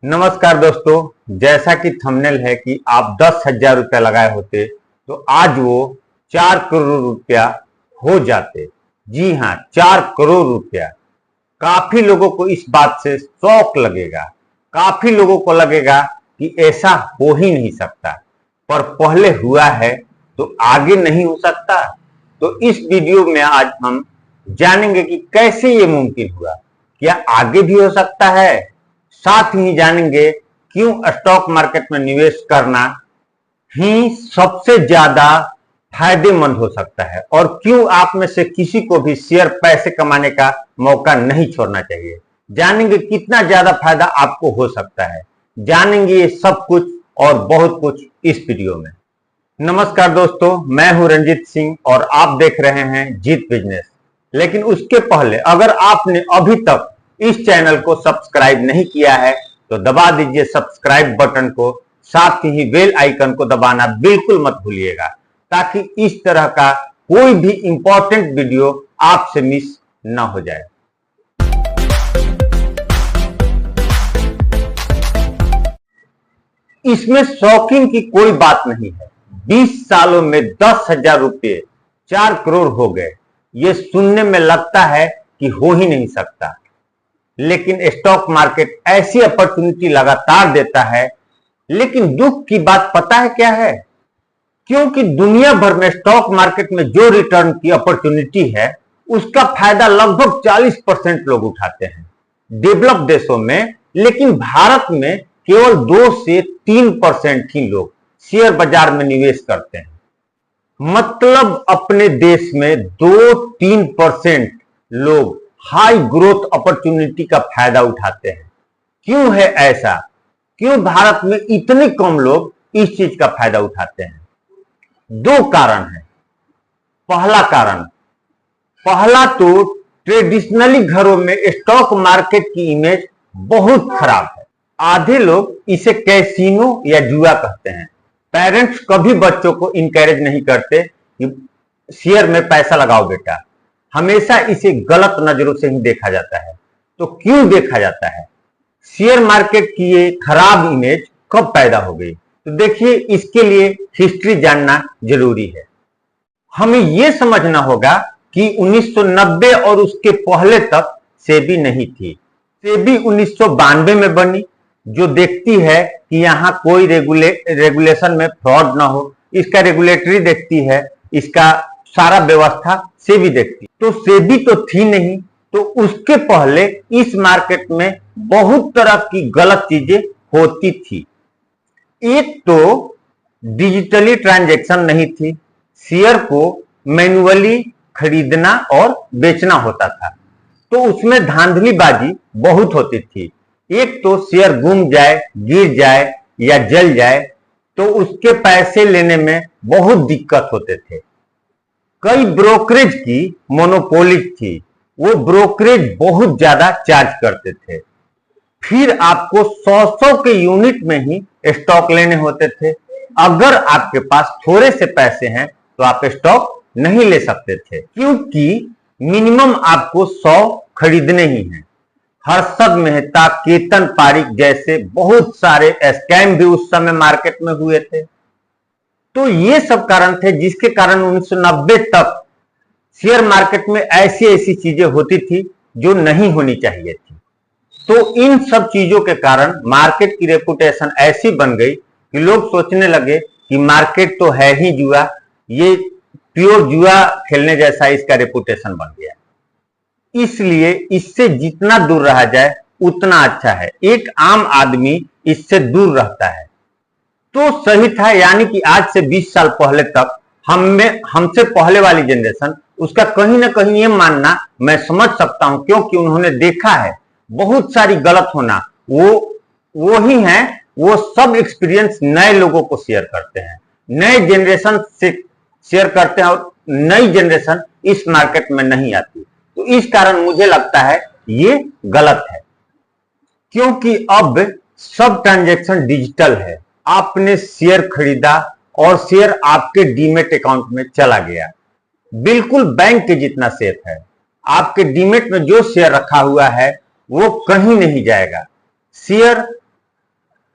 नमस्कार दोस्तों, जैसा कि थंबनेल है कि आप 10,000 रुपया लगाए होते तो आज वो 4 करोड़ रुपया हो जाते। जी हाँ, 4 करोड़ रुपया। काफी लोगों को इस बात से शौक लगेगा, काफी लोगों को लगेगा कि ऐसा हो ही नहीं सकता, पर पहले हुआ है तो आगे नहीं हो सकता। तो इस वीडियो में आज हम जानेंगे कि कैसे ये मुमकिन हुआ, क्या आगे भी हो सकता है। साथ ही जानेंगे क्यों स्टॉक मार्केट में निवेश करना ही सबसे ज्यादा फायदेमंद हो सकता है और क्यों आप में से किसी को भी शेयर पैसे कमाने का मौका नहीं छोड़ना चाहिए। जानेंगे कितना ज्यादा फायदा आपको हो सकता है। जानेंगे ये सब कुछ और बहुत कुछ इस वीडियो में। नमस्कार दोस्तों, मैं हूं रंजीत सिंह और आप देख रहे हैं जीत बिजनेस। लेकिन उसके पहले अगर आपने अभी तक इस चैनल को सब्सक्राइब नहीं किया है तो दबा दीजिए सब्सक्राइब बटन को, साथ ही बेल आइकन को दबाना बिल्कुल मत भूलिएगा ताकि इस तरह का कोई भी इंपॉर्टेंट वीडियो आपसे मिस ना हो जाए। इसमें शॉकिंग की कोई बात नहीं है। 20 सालों में 10,000 रुपये 4 करोड़ हो गए। ये सुनने में लगता है कि हो ही नहीं सकता, लेकिन स्टॉक मार्केट ऐसी अपॉर्चुनिटी लगातार देता है। लेकिन दुख की बात पता है क्या है? क्योंकि दुनिया भर में स्टॉक मार्केट में जो रिटर्न की अपॉर्चुनिटी है उसका फायदा लगभग 40% लोग उठाते हैं डेवलप देशों में, लेकिन भारत में केवल 2 से 3% ही लोग शेयर बाजार में निवेश करते हैं। मतलब अपने देश में 2-3% लोग हाई ग्रोथ अपॉर्चुनिटी का फायदा उठाते हैं। क्यों है ऐसा? क्यों भारत में इतने कम लोग इस चीज का फायदा उठाते हैं? 2 कारण है। पहला तो ट्रेडिशनली घरों में स्टॉक मार्केट की इमेज बहुत खराब है। आधे लोग इसे कैसीनो या जुआ कहते हैं। पेरेंट्स कभी बच्चों को इनकरेज नहीं करते कि शेयर में पैसा लगाओ बेटा, हमेशा इसे गलत नजरों से ही देखा जाता है। तो क्यों देखा जाता है? शेयर मार्केट की ये खराब इमेज कब पैदा हो गई? तो देखिए, इसके लिए हिस्ट्री जानना जरूरी है। हमें यह समझना होगा कि 1990 और उसके पहले तक सेबी नहीं थी। सेबी 1992 में बनी, जो देखती है कि यहां कोई रेगुलेशन में फ्रॉड ना हो। इसका रेगुलेटरी देखती है, इसका सारा व्यवस्था सेबी देखती। तो सेबी तो थी नहीं, तो उसके पहले इस मार्केट में बहुत तरह की गलत चीजें होती थी। एक तो डिजिटली ट्रांजैक्शन नहीं थी, शेयर को मैन्युअली खरीदना और बेचना होता था, तो उसमें धांधलीबाजी बहुत होती थी। एक तो शेयर गुम जाए, गिर जाए या जल जाए तो उसके पैसे लेने में बहुत दिक्कत होते थे। कई ब्रोकरेज की मोनोपोली थी, वो ब्रोकरेज बहुत ज्यादा चार्ज करते थे। फिर आपको 100 के यूनिट में ही स्टॉक लेने होते थे। अगर आपके पास थोड़े से पैसे हैं तो आप स्टॉक नहीं ले सकते थे, क्योंकि मिनिमम आपको 100 खरीदने ही हैं। हर्षद मेहता, केतन पारिक जैसे बहुत सारे स्कैम भी उस समय मार्केट में हुए थे। तो ये सब कारण थे जिसके कारण 1990 तक शेयर मार्केट में ऐसी ऐसी चीजें होती थी जो नहीं होनी चाहिए थी। तो इन सब चीजों के कारण मार्केट की रेपुटेशन ऐसी बन गई कि लोग सोचने लगे कि मार्केट तो है ही जुआ, ये प्योर जुआ खेलने जैसा इसका रेपुटेशन बन गया। इसलिए इससे जितना दूर रहा जाए उतना अच्छा है। एक आम आदमी इससे दूर रहता है तो सही था। यानी कि आज से 20 साल पहले तक हमसे पहले वाली जनरेशन, उसका कहीं ना कहीं ये मानना मैं समझ सकता हूं, क्योंकि उन्होंने देखा है बहुत सारी गलत होना। वो ही है, वो सब एक्सपीरियंस नए लोगों को शेयर करते हैं, नए जनरेशन से शेयर करते हैं और नई जनरेशन इस मार्केट में नहीं आती। तो इस कारण मुझे लगता है ये गलत है, क्योंकि अब सब ट्रांजैक्शन डिजिटल है। आपने शेयर खरीदा और शेयर आपके डीमेट अकाउंट में चला गया, बिल्कुल बैंक के जितना सेफ है। आपके डीमेट में जो शेयर रखा हुआ है वो कहीं नहीं जाएगा। शेयर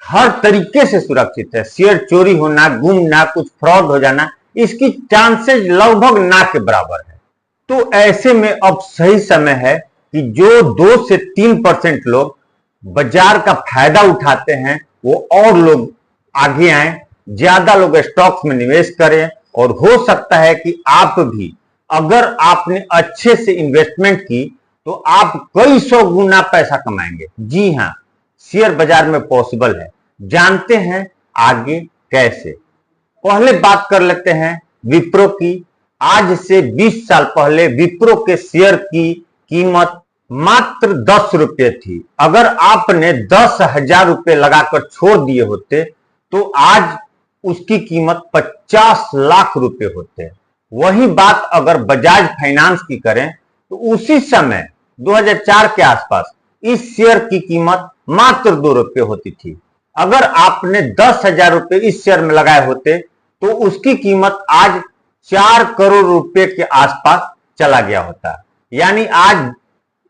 हर तरीके से सुरक्षित है। शेयर चोरी होना, गुमना, कुछ फ्रॉड हो जाना, इसकी चांसेस लगभग ना के बराबर है। तो ऐसे में अब सही समय है कि जो 2 से 3% लोग बाजार का फायदा उठाते हैं वो और लोग आगे आए, ज्यादा लोग स्टॉक्स में निवेश करें, और हो सकता है कि आप भी, अगर आपने अच्छे से इन्वेस्टमेंट की तो आप कई 100 गुना पैसा कमाएंगे। जी हां, शेयर बाजार में पॉसिबल है। जानते हैं आगे कैसे। पहले बात कर लेते हैं विप्रो की। आज से 20 साल पहले विप्रो के शेयर की कीमत मात्र 10 रुपये थी। अगर आपने 10,000 रुपये लगाकर छोड़ दिए होते तो आज उसकी कीमत 50 लाख रुपए होते। वही बात अगर बजाज फाइनेंस की करें तो उसी समय 2004 के आसपास इस शेयर की कीमत मात्र 2 रुपये होती थी। अगर आपने 10,000 रुपये इस शेयर में लगाए होते तो उसकी कीमत आज 4 करोड़ रुपए के आसपास चला गया होता। यानी आज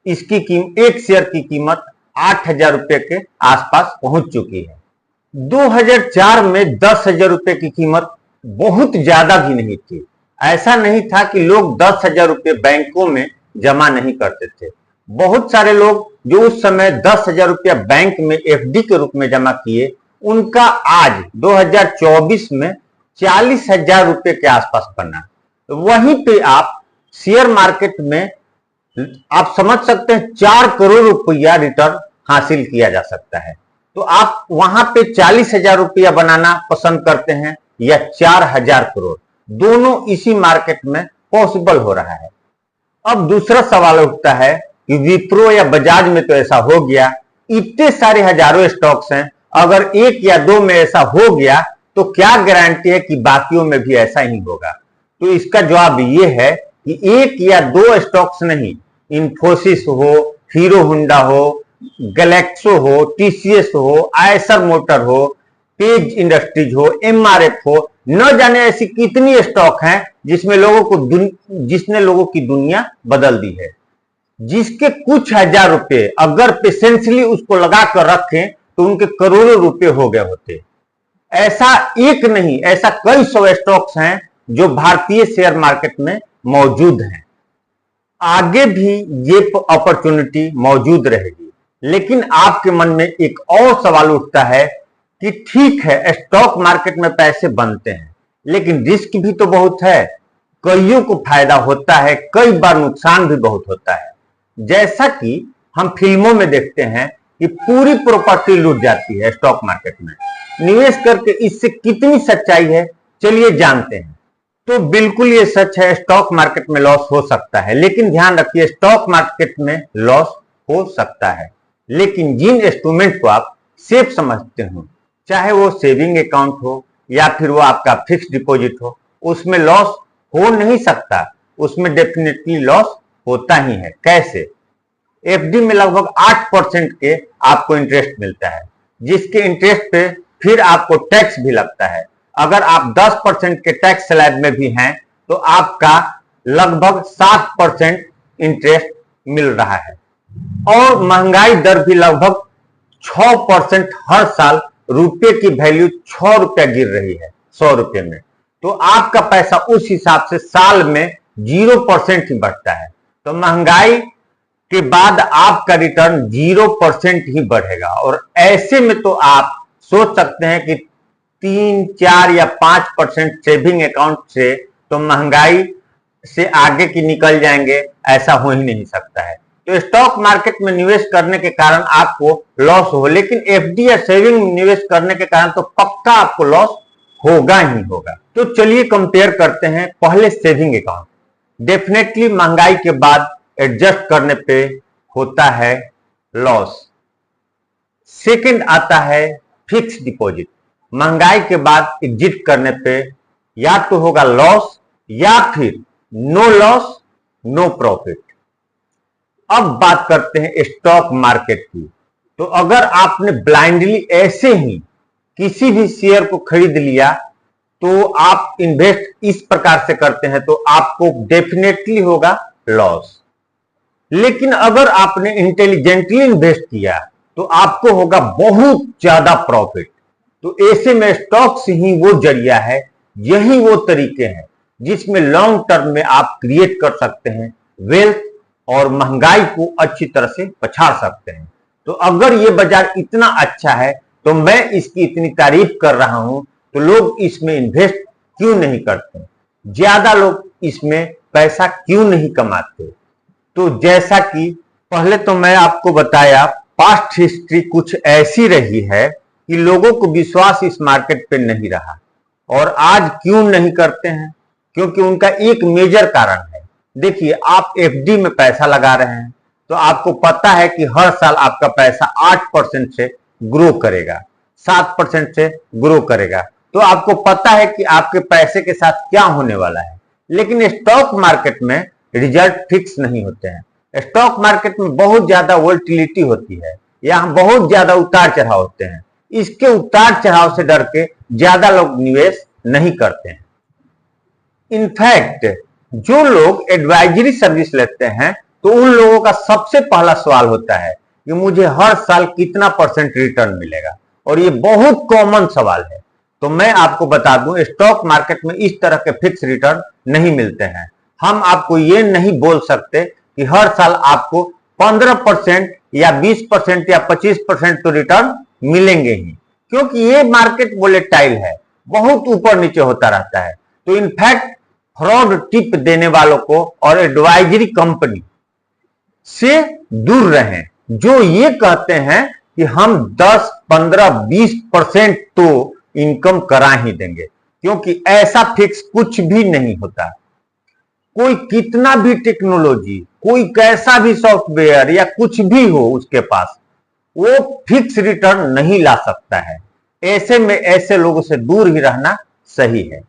इसकी एक शेयर की कीमत 8,000 रुपए के आसपास पहुंच चुकी है। 2004 में 10,000 रुपए की कीमत बहुत ज्यादा भी नहीं थी। ऐसा नहीं था कि लोग 10,000 रुपए बैंकों में जमा नहीं करते थे। बहुत सारे लोग जो उस समय 10,000 रुपया बैंक में एफडी के रूप में जमा किए, उनका आज 2024 में 40,000 रुपए के आसपास बना। तो वहीं पे आप शेयर मार्केट में आप समझ सकते हैं 4 करोड़ रुपया रिटर्न हासिल किया जा सकता है। तो आप वहां पे 40,000 रुपया बनाना पसंद करते हैं या 4,000 करोड़, दोनों इसी मार्केट में पॉसिबल हो रहा है। अब दूसरा सवाल उठता है कि विप्रो या बजाज में तो ऐसा हो गया, इतने सारे हजारों स्टॉक्स हैं, अगर 1 या 2 में ऐसा हो गया तो क्या गारंटी है कि बाकियों में भी ऐसा ही होगा। तो इसका जवाब ये है कि 1 या 2 स्टॉक्स नहीं, इंफोसिस हो, हीरो होंडा हो, गैलेक्सो हो, टीसीएस हो, आयसर मोटर हो, पेज इंडस्ट्रीज हो, एमआरएफ हो, न जाने ऐसी कितनी स्टॉक हैं जिसने लोगों की दुनिया बदल दी है। जिसके कुछ हजार रुपए अगर पेशेंसली उसको लगा कर रखें तो उनके करोड़ों रुपए हो गए होते। ऐसा एक नहीं, ऐसा कई 100 स्टॉक्स हैं जो भारतीय शेयर मार्केट में मौजूद हैं। आगे भी ये अपॉर्चुनिटी मौजूद रहेगी, लेकिन आपके मन में एक और सवाल उठता है कि ठीक है, स्टॉक मार्केट में पैसे बनते हैं, लेकिन रिस्क भी तो बहुत है। कईयों को फायदा होता है, कई बार नुकसान भी बहुत होता है। जैसा कि हम फिल्मों में देखते हैं कि पूरी प्रॉपर्टी लूट जाती है स्टॉक मार्केट में। निवेश करके इससे कितनी सच्चाई है, चलिए जानते हैं। तो बिल्कुल ये सच है, स्टॉक मार्केट में लॉस हो सकता है, लेकिन ध्यान रखिए, स्टॉक मार्केट में लॉस हो सकता है, लेकिन जिन इंस्ट्रूमेंट को आप सेफ समझते हो, चाहे वो सेविंग अकाउंट हो या फिर वो आपका फिक्स डिपॉजिट हो, उसमें लॉस हो नहीं सकता। उसमें डेफिनेटली लॉस होता ही है। कैसे? एफडी में लगभग 8% के आपको इंटरेस्ट मिलता है, जिसके इंटरेस्ट पे फिर आपको टैक्स भी लगता है। अगर आप 10% के टैक्स स्लैब में भी हैं तो आपका लगभग 7% इंटरेस्ट मिल रहा है, और महंगाई दर भी लगभग 6% हर साल। रुपए की वैल्यू 6 रुपया गिर रही है 100 रुपए में, तो आपका पैसा उस हिसाब से साल में 0% ही बढ़ता है। तो महंगाई के बाद आपका रिटर्न 0% ही बढ़ेगा, और ऐसे में तो आप सोच सकते हैं कि 3, 4 या 5% सेविंग अकाउंट से तो महंगाई से आगे की निकल जाएंगे, ऐसा हो ही नहीं सकता है। तो स्टॉक मार्केट में निवेश करने के कारण आपको लॉस हो, लेकिन एफडी या सेविंग में निवेश करने के कारण तो पक्का आपको लॉस होगा ही होगा। तो चलिए कंपेयर करते हैं। पहले सेविंग अकाउंट, डेफिनेटली महंगाई के बाद एडजस्ट करने पे होता है लॉस। सेकंड आता है फिक्स डिपॉजिट, महंगाई के बाद एग्जिट करने पे या तो होगा लॉस या फिर नो लॉस नो प्रॉफिट। अब बात करते हैं स्टॉक मार्केट की। तो अगर आपने ब्लाइंडली ऐसे ही किसी भी शेयर को खरीद लिया तो आप इन्वेस्ट इस प्रकार से करते हैं तो आपको डेफिनेटली होगा लॉस। लेकिन अगर आपने इंटेलिजेंटली इन्वेस्ट किया, तो आपको होगा बहुत ज्यादा प्रॉफिट। तो ऐसे में स्टॉक्स ही वो जरिया है, यही वो तरीके हैं जिसमें लॉन्ग टर्म में आप क्रिएट कर सकते हैं वेल्थ और महंगाई को अच्छी तरह से पछाड़ सकते हैं। तो अगर ये बाजार इतना अच्छा है तो मैं इसकी इतनी तारीफ कर रहा हूं, तो लोग इसमें इन्वेस्ट क्यों नहीं करते, ज्यादा लोग इसमें पैसा क्यों नहीं कमाते। तो जैसा कि पहले तो मैं आपको बताया, पास्ट हिस्ट्री कुछ ऐसी रही है कि लोगों को विश्वास इस मार्केट पे नहीं रहा। और आज क्यों नहीं करते हैं, क्योंकि उनका एक मेजर कारण है। देखिए, आप एफडी में पैसा लगा रहे हैं तो आपको पता है कि हर साल आपका पैसा 8% से ग्रो करेगा, 7% से ग्रो करेगा। तो आपको पता है कि आपके पैसे के साथ क्या होने वाला है। लेकिन स्टॉक मार्केट में रिजल्ट फिक्स नहीं होते हैं। स्टॉक मार्केट में बहुत ज्यादा वोलेटिलिटी होती है, यहां बहुत ज्यादा उतार चढ़ाव होते हैं। इसके उतार चढ़ाव से डर के ज्यादा लोग निवेश नहीं करते हैं। इनफैक्ट जो लोग एडवाइजरी सर्विस लेते हैं तो उन लोगों का सबसे पहला सवाल होता है कि मुझे हर साल कितना % रिटर्न मिलेगा, और ये बहुत कॉमन सवाल है। तो मैं आपको बता दूं, स्टॉक मार्केट में इस तरह के फिक्स रिटर्न नहीं मिलते हैं। हम आपको ये नहीं बोल सकते कि हर साल आपको 15% या 20% या 25% तो रिटर्न मिलेंगे ही, क्योंकि ये मार्केट वोलेटाइल है, बहुत ऊपर नीचे होता रहता है। तो इनफैक्ट फ्रॉड टिप देने वालों को और एडवाइजरी कंपनी से दूर रहें, जो ये कहते हैं कि हम 10, 15, 20% तो इनकम करा ही देंगे, क्योंकि ऐसा फिक्स कुछ भी नहीं होता। कोई कितना भी टेक्नोलॉजी, कोई कैसा भी सॉफ्टवेयर या कुछ भी हो उसके पास, वो फिक्स रिटर्न नहीं ला सकता है। ऐसे में ऐसे लोगों से दूर ही रहना सही है।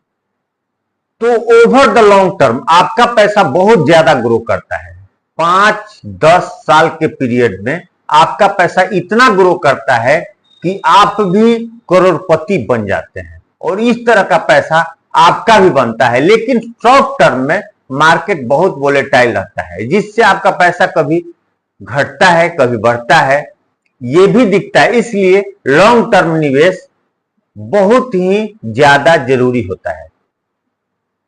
तो ओवर द लॉन्ग टर्म आपका पैसा बहुत ज्यादा ग्रो करता है। 5-10 साल के पीरियड में आपका पैसा इतना ग्रो करता है कि आप भी करोड़पति बन जाते हैं, और इस तरह का पैसा आपका भी बनता है। लेकिन शॉर्ट टर्म में मार्केट बहुत वोलेटाइल रहता है, जिससे आपका पैसा कभी घटता है, कभी बढ़ता है, ये भी दिखता है। इसलिए लॉन्ग टर्म निवेश बहुत ही ज्यादा जरूरी होता है।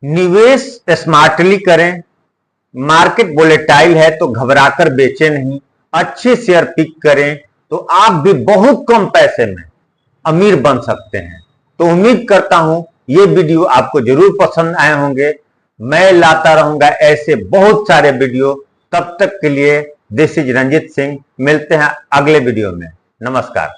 निवेश स्मार्टली करें। मार्केट वोलेटाइल है तो घबराकर बेचे नहीं, अच्छे शेयर पिक करें तो आप भी बहुत कम पैसे में अमीर बन सकते हैं। तो उम्मीद करता हूं ये वीडियो आपको जरूर पसंद आए होंगे। मैं लाता रहूंगा ऐसे बहुत सारे वीडियो। तब तक के लिए दिस इज रंजीत सिंह। मिलते हैं अगले वीडियो में। नमस्कार।